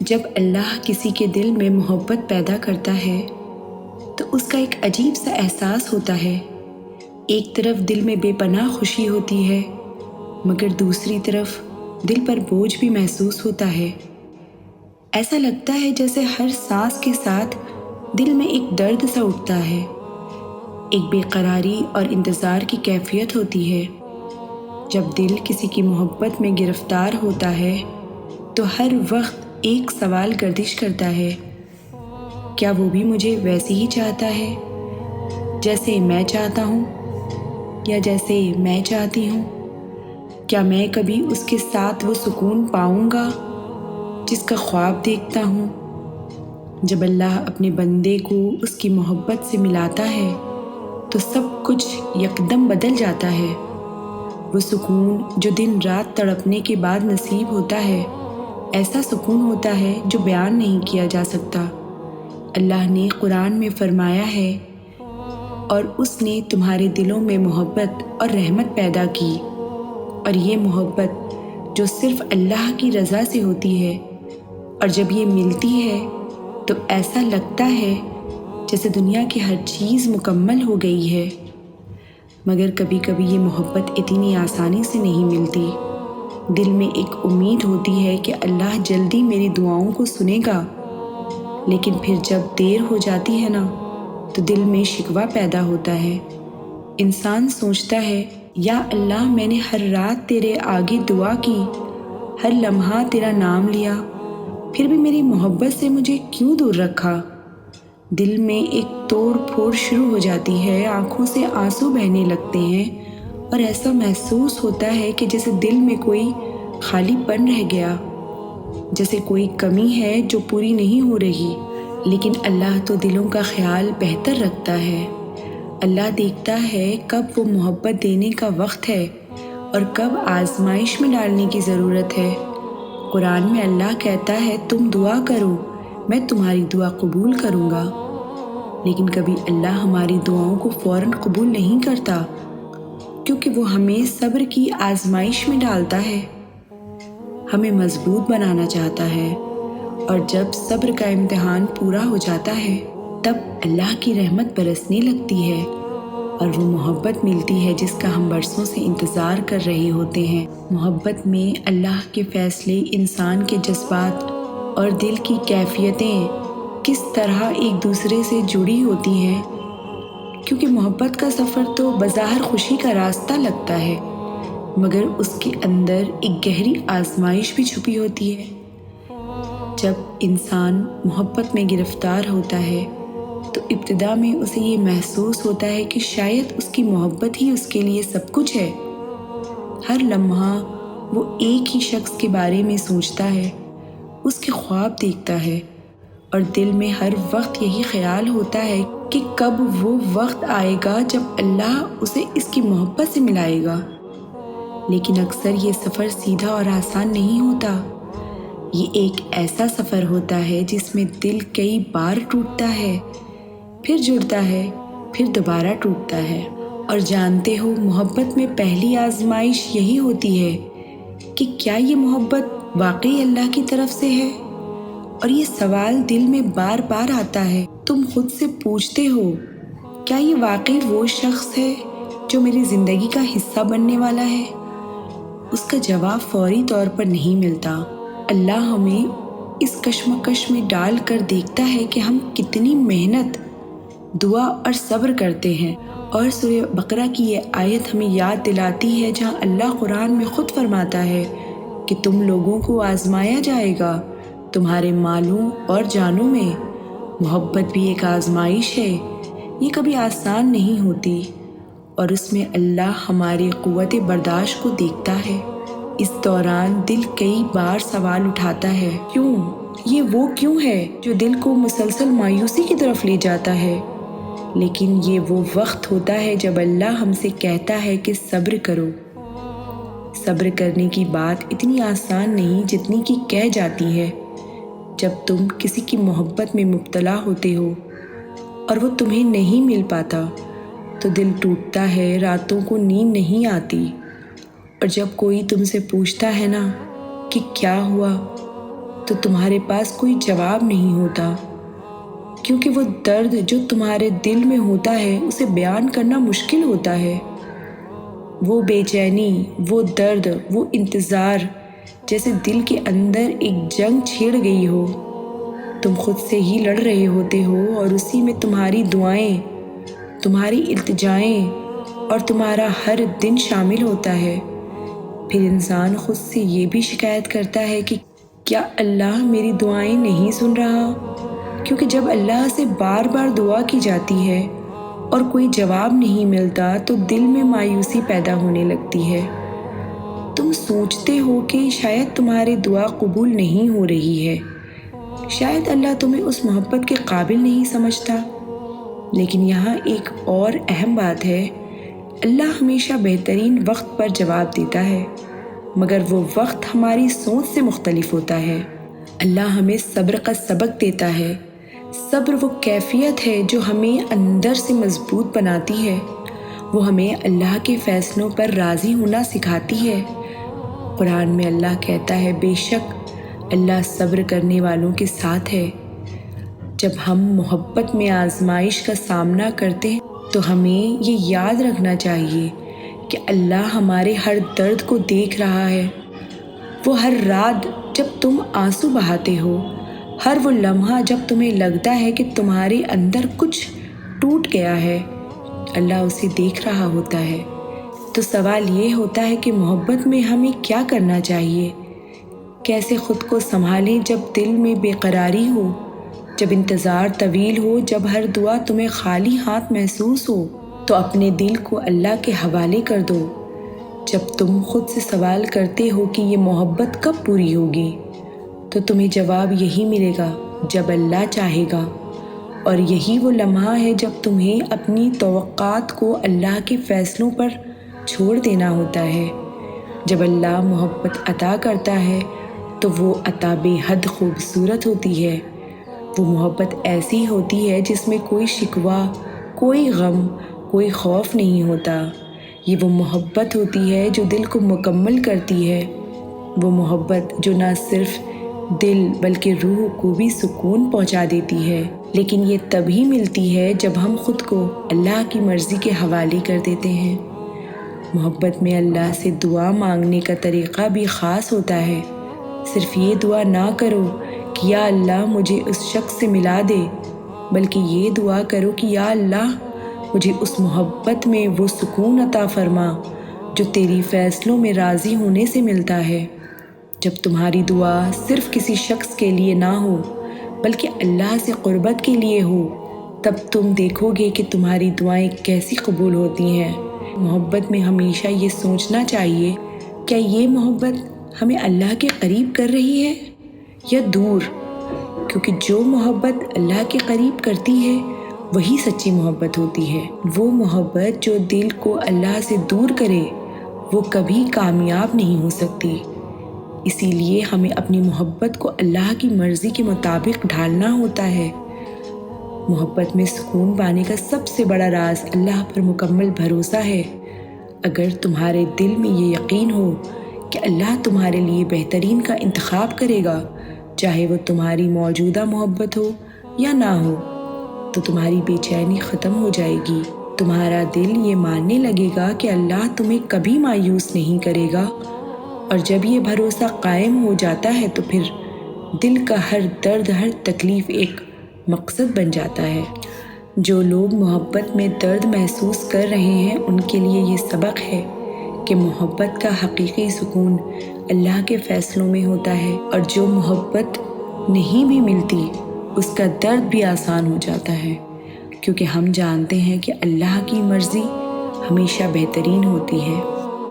جب اللہ کسی کے دل میں محبت پیدا کرتا ہے تو اس کا ایک عجیب سا احساس ہوتا ہے۔ ایک طرف دل میں بے پناہ خوشی ہوتی ہے، مگر دوسری طرف دل پر بوجھ بھی محسوس ہوتا ہے۔ ایسا لگتا ہے جیسے ہر سانس کے ساتھ دل میں ایک درد سا اٹھتا ہے، ایک بے قراری اور انتظار کی کیفیت ہوتی ہے۔ جب دل کسی کی محبت میں گرفتار ہوتا ہے تو ہر وقت ایک سوال گردش کرتا ہے، کیا وہ بھی مجھے ویسے ہی چاہتا ہے جیسے میں چاہتا ہوں، یا جیسے میں چاہتی ہوں؟ کیا میں کبھی اس کے ساتھ وہ سکون پاؤں گا جس کا خواب دیکھتا ہوں؟ جب اللہ اپنے بندے کو اس کی محبت سے ملاتا ہے تو سب کچھ یکدم بدل جاتا ہے۔ وہ سکون جو دن رات تڑپنے کے بعد نصیب ہوتا ہے، ایسا سکون ہوتا ہے جو بیان نہیں کیا جا سکتا۔ اللہ نے قرآن میں فرمایا ہے، اور اس نے تمہارے دلوں میں محبت اور رحمت پیدا کی، اور یہ محبت جو صرف اللہ کی رضا سے ہوتی ہے، اور جب یہ ملتی ہے تو ایسا لگتا ہے جیسے دنیا کی ہر چیز مکمل ہو گئی ہے۔ مگر کبھی کبھی یہ محبت اتنی آسانی سے نہیں ملتی۔ دل میں ایک امید ہوتی ہے کہ اللہ جلدی میری دعاؤں کو سنے گا، لیکن پھر جب دیر ہو جاتی ہے نا تو دل میں شکوہ پیدا ہوتا ہے۔ انسان سوچتا ہے، یا اللہ میں نے ہر رات تیرے آگے دعا کی، ہر لمحہ تیرا نام لیا، پھر بھی میری محبت سے مجھے کیوں دور رکھا؟ دل میں ایک توڑ پھوڑ شروع ہو جاتی ہے، آنکھوں سے آنسو بہنے لگتے ہیں، اور ایسا محسوس ہوتا ہے کہ جیسے دل میں کوئی خالی پن رہ گیا، جیسے کوئی کمی ہے جو پوری نہیں ہو رہی۔ لیکن اللہ تو دلوں کا خیال بہتر رکھتا ہے۔ اللہ دیکھتا ہے کب وہ محبت دینے کا وقت ہے اور کب آزمائش میں ڈالنے کی ضرورت ہے۔ قرآن میں اللہ کہتا ہے، تم دعا کرو، میں تمہاری دعا قبول کروں گا۔ لیکن کبھی اللہ ہماری دعاؤں کو فوراً قبول نہیں کرتا، کیونکہ وہ ہمیں صبر کی آزمائش میں ڈالتا ہے، ہمیں مضبوط بنانا چاہتا ہے، اور جب صبر کا امتحان پورا ہو جاتا ہے تب اللہ کی رحمت برسنے لگتی ہے، اور وہ محبت ملتی ہے جس کا ہم برسوں سے انتظار کر رہے ہوتے ہیں۔ محبت میں اللہ کے فیصلے، انسان کے جذبات اور دل کی کیفیتیں کس طرح ایک دوسرے سے جڑی ہوتی ہیں، کیونکہ محبت کا سفر تو بظاہر خوشی کا راستہ لگتا ہے، مگر اس کے اندر ایک گہری آزمائش بھی چھپی ہوتی ہے۔ جب انسان محبت میں گرفتار ہوتا ہے تو ابتدا میں اسے یہ محسوس ہوتا ہے کہ شاید اس کی محبت ہی اس کے لیے سب کچھ ہے۔ ہر لمحہ وہ ایک ہی شخص کے بارے میں سوچتا ہے، اس کے خواب دیکھتا ہے، اور دل میں ہر وقت یہی خیال ہوتا ہے کہ کب وہ وقت آئے گا جب اللہ اسے اس کی محبت سے ملائے گا۔ لیکن اکثر یہ سفر سیدھا اور آسان نہیں ہوتا۔ یہ ایک ایسا سفر ہوتا ہے جس میں دل کئی بار ٹوٹتا ہے، پھر جڑتا ہے، پھر دوبارہ ٹوٹتا ہے۔ اور جانتے ہو، محبت میں پہلی آزمائش یہی ہوتی ہے کہ کیا یہ محبت واقعی اللہ کی طرف سے ہے؟ اور یہ سوال دل میں بار بار آتا ہے۔ تم خود سے پوچھتے ہو، کیا یہ واقعی وہ شخص ہے جو میری زندگی کا حصہ بننے والا ہے؟ اس کا جواب فوری طور پر نہیں ملتا۔ اللہ ہمیں اس کشمکش میں ڈال کر دیکھتا ہے کہ ہم کتنی محنت، دعا اور صبر کرتے ہیں۔ اور سورہ بقرہ کی یہ آیت ہمیں یاد دلاتی ہے، جہاں اللہ قرآن میں خود فرماتا ہے کہ تم لوگوں کو آزمایا جائے گا تمہارے مالوں اور جانوں میں۔ محبت بھی ایک آزمائش ہے، یہ کبھی آسان نہیں ہوتی، اور اس میں اللہ ہماری قوت برداشت کو دیکھتا ہے۔ اس دوران دل کئی بار سوال اٹھاتا ہے، کیوں؟ یہ وہ کیوں ہے جو دل کو مسلسل مایوسی کی طرف لے جاتا ہے؟ لیکن یہ وہ وقت ہوتا ہے جب اللہ ہم سے کہتا ہے کہ صبر کرو۔ صبر کرنے کی بات اتنی آسان نہیں جتنی کہ کہہ جاتی ہے۔ جب تم کسی کی محبت میں مبتلا ہوتے ہو اور وہ تمہیں نہیں مل پاتا تو دل ٹوٹتا ہے، راتوں کو نیند نہیں آتی، اور جب کوئی تم سے پوچھتا ہے نا کہ کیا ہوا، تو تمہارے پاس کوئی جواب نہیں ہوتا، کیونکہ وہ درد جو تمہارے دل میں ہوتا ہے اسے بیان کرنا مشکل ہوتا ہے۔ وہ بے چینی، وہ درد، وہ انتظار، جیسے دل کے اندر ایک جنگ چھڑ گئی ہو۔ تم خود سے ہی لڑ رہے ہوتے ہو اور اسی میں تمہاری دعائیں، تمہاری التجائیں اور تمہارا ہر دن شامل ہوتا ہے۔ پھر انسان خود سے یہ بھی شکایت کرتا ہے کہ کیا اللہ میری دعائیں نہیں سن رہا؟ کیونکہ جب اللہ سے بار بار دعا کی جاتی ہے اور کوئی جواب نہیں ملتا تو دل میں مایوسی پیدا ہونے لگتی ہے۔ تم سوچتے ہو کہ شاید تمہاری دعا قبول نہیں ہو رہی ہے، شاید اللہ تمہیں اس محبت کے قابل نہیں سمجھتا۔ لیکن یہاں ایک اور اہم بات ہے، اللہ ہمیشہ بہترین وقت پر جواب دیتا ہے، مگر وہ وقت ہماری سوچ سے مختلف ہوتا ہے۔ اللہ ہمیں صبر کا سبق دیتا ہے۔ صبر وہ کیفیت ہے جو ہمیں اندر سے مضبوط بناتی ہے، وہ ہمیں اللہ کے فیصلوں پر راضی ہونا سکھاتی ہے۔ قرآن میں اللہ کہتا ہے، بے شک اللہ صبر کرنے والوں کے ساتھ ہے۔ جب ہم محبت میں آزمائش کا سامنا کرتے ہیں تو ہمیں یہ یاد رکھنا چاہیے کہ اللہ ہمارے ہر درد کو دیکھ رہا ہے۔ وہ ہر رات جب تم آنسو بہاتے ہو، ہر وہ لمحہ جب تمہیں لگتا ہے کہ تمہارے اندر کچھ ٹوٹ گیا ہے، اللہ اسے دیکھ رہا ہوتا ہے۔ تو سوال یہ ہوتا ہے کہ محبت میں ہمیں کیا کرنا چاہیے؟ کیسے خود کو سنبھالیں جب دل میں بے قراری ہو، جب انتظار طویل ہو، جب ہر دعا تمہیں خالی ہاتھ محسوس ہو؟ تو اپنے دل کو اللہ کے حوالے کر دو۔ جب تم خود سے سوال کرتے ہو کہ یہ محبت کب پوری ہوگی، تو تمہیں جواب یہی ملے گا، جب اللہ چاہے گا۔ اور یہی وہ لمحہ ہے جب تمہیں اپنی توقعات کو اللہ کے فیصلوں پر چھوڑ دینا ہوتا ہے۔ جب اللہ محبت عطا کرتا ہے تو وہ عطا بے حد خوبصورت ہوتی ہے۔ وہ محبت ایسی ہوتی ہے جس میں کوئی شکوہ، کوئی غم، کوئی خوف نہیں ہوتا۔ یہ وہ محبت ہوتی ہے جو دل کو مکمل کرتی ہے، وہ محبت جو نہ صرف دل بلکہ روح کو بھی سکون پہنچا دیتی ہے۔ لیکن یہ تبھی ملتی ہے جب ہم خود کو اللہ کی مرضی کے حوالے کر دیتے ہیں۔ محبت میں اللہ سے دعا مانگنے کا طریقہ بھی خاص ہوتا ہے۔ صرف یہ دعا نہ کرو کہ یا اللہ مجھے اس شخص سے ملا دے، بلکہ یہ دعا کرو کہ یا اللہ مجھے اس محبت میں وہ سکون عطا فرما جو تیری فیصلوں میں راضی ہونے سے ملتا ہے۔ جب تمہاری دعا صرف کسی شخص کے لیے نہ ہو بلکہ اللہ سے قربت کے لیے ہو، تب تم دیکھو گے کہ تمہاری دعائیں کیسی قبول ہوتی ہیں۔ محبت میں ہمیشہ یہ سوچنا چاہیے، کیا یہ محبت ہمیں اللہ کے قریب کر رہی ہے یا دور؟ کیونکہ جو محبت اللہ کے قریب کرتی ہے وہی سچی محبت ہوتی ہے۔ وہ محبت جو دل کو اللہ سے دور کرے وہ کبھی کامیاب نہیں ہو سکتی۔ اسی لیے ہمیں اپنی محبت کو اللہ کی مرضی کے مطابق ڈھالنا ہوتا ہے۔ محبت میں سکون پانے کا سب سے بڑا راز اللہ پر مکمل بھروسہ ہے۔ اگر تمہارے دل میں یہ یقین ہو کہ اللہ تمہارے لیے بہترین کا انتخاب کرے گا، چاہے وہ تمہاری موجودہ محبت ہو یا نہ ہو، تو تمہاری بے چینی ختم ہو جائے گی۔ تمہارا دل یہ ماننے لگے گا کہ اللہ تمہیں کبھی مایوس نہیں کرے گا، اور جب یہ بھروسہ قائم ہو جاتا ہے تو پھر دل کا ہر درد، ہر تکلیف ایک مقصد بن جاتا ہے۔ جو لوگ محبت میں درد محسوس کر رہے ہیں ان کے لیے یہ سبق ہے کہ محبت کا حقیقی سکون اللہ کے فیصلوں میں ہوتا ہے، اور جو محبت نہیں بھی ملتی اس کا درد بھی آسان ہو جاتا ہے، کیونکہ ہم جانتے ہیں کہ اللہ کی مرضی ہمیشہ بہترین ہوتی ہے۔